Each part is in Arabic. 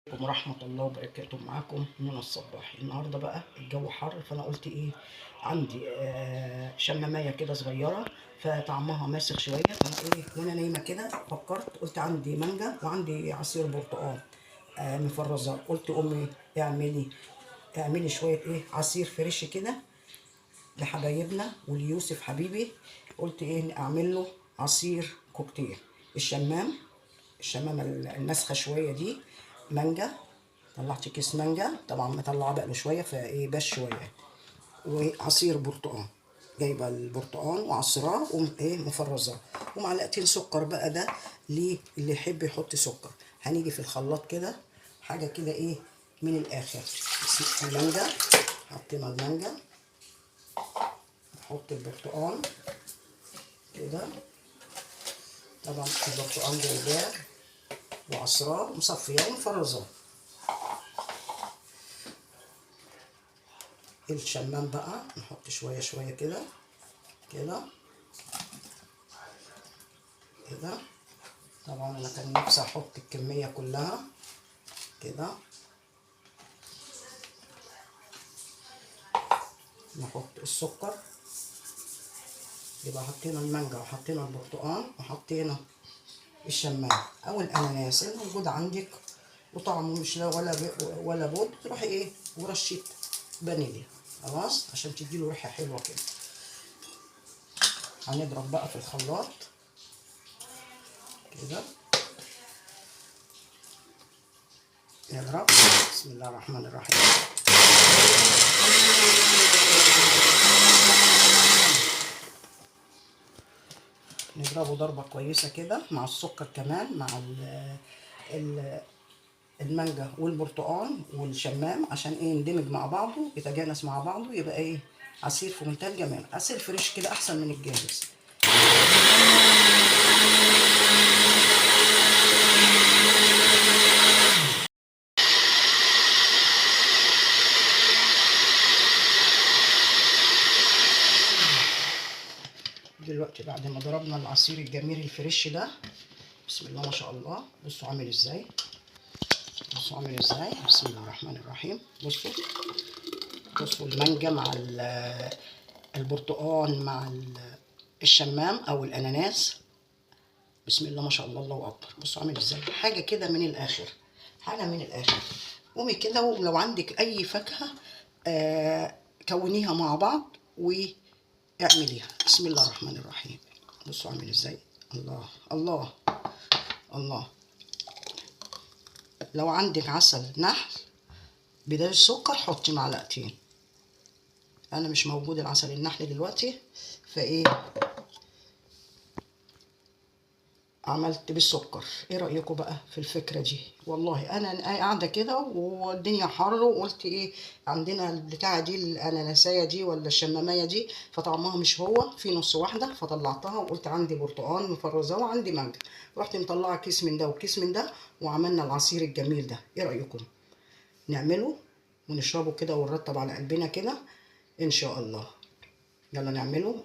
عليكم ورحمة الله وبركاته. معاكم منى الصباحي. النهارده بقى الجو حر، فانا قلت ايه، عندي شمامية كده صغيرة فطعمها ماسخ شوية. فانا ايه وانا نايمة كده فكرت، قلت عندي مانجا وعندي عصير برتقال مفرزة. قلت امي اعملي شوية ايه عصير فريش كده لحبايبنا وليوسف حبيبي. قلت ايه اعمل له عصير كوكتيل. الشمامة المسخة شوية دي مانجا. طلعت كيس مانجا، طبعا مطلعه بقى له شويه فايه بس شويه. وعصير برتقال، جايبه البرتقال وعصراه وايه مفرزاه، ومعلقتين سكر بقى ده اللي يحب يحط سكر. هنيجي في الخلاط كده حاجه كده ايه من الاخر. المانجا، حطينا المانجا، نحط البرتقال كده. طبعا البرتقال جايباه وعصراه ومصفياه ومفرزاه. الشمام بقى نحط شويه شويه كده كده كده. طبعا انا كان نفسي احط الكميه كلها كده. نحط السكر، يبقى حطينا المانجا وحطينا البرتقال وحطينا الشمام او الاناناس الموجود عندك، وطعمه مش لا ولا بد، تروحي ايه ورشه فانيليا خلاص عشان تديله ريحه حلوه كده. هنضرب بقى في الخلاط كده، نضرب. بسم الله الرحمن الرحيم. نضربه ضربه كويسه كده مع السكر كمان، مع المانجا والبرتقال والشمام، عشان ايه يندمج مع بعضه يتجانس مع بعضه، يبقى ايه عصير في منتهى الجمال. عصير فريش كده احسن من الجاهز. دلوقتي بعد ما ضربنا العصير الجميل الفريش ده، بسم الله ما شاء الله، بصوا عامل ازاي، بصوا عامل ازاي. بسم الله الرحمن الرحيم. بصوا المانجا مع البرتقال مع الشمام او الاناناس. بسم الله ما شاء الله، الله اكبر. بصوا عامل ازاي، حاجه كده من الاخر، حاجه من الاخر. قومي كده ولو عندك اي فاكهه كونيها مع بعض واعمليها. بسم الله الرحمن الرحيم. بصوا عامل ازاي، الله الله الله. لو عندك عسل نحل بدل السكر حطي معلقتين. انا مش موجود العسل النحل دلوقتي، فايه عملت بالسكر. ايه رأيكم بقى في الفكرة دي؟ والله انا قاعدة كده والدنيا حر، وقلت ايه عندنا البتاعة دي الاناناسية دي ولا الشمامية دي، فطعمها مش هو في نص واحدة، فطلعتها وقلت عندي برتقال مفرزة وعندي مانجا، رحت مطلعة كيس من ده وكيس من ده وعملنا العصير الجميل ده. ايه رأيكم نعمله ونشربه كده ونرطب على قلبنا كده ان شاء الله؟ يلا نعمله.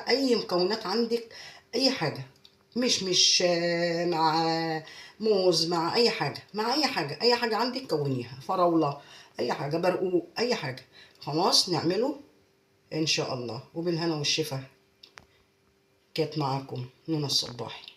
اي مكونات عندك، اي حاجه، مش مع موز، مع اي حاجه، مع اي حاجه، اي حاجه عندك كونيها، فراوله، اي حاجه، برقوق، اي حاجه. خلاص نعمله ان شاء الله. وبالهنا والشفا. كانت معاكم منى الصباحي.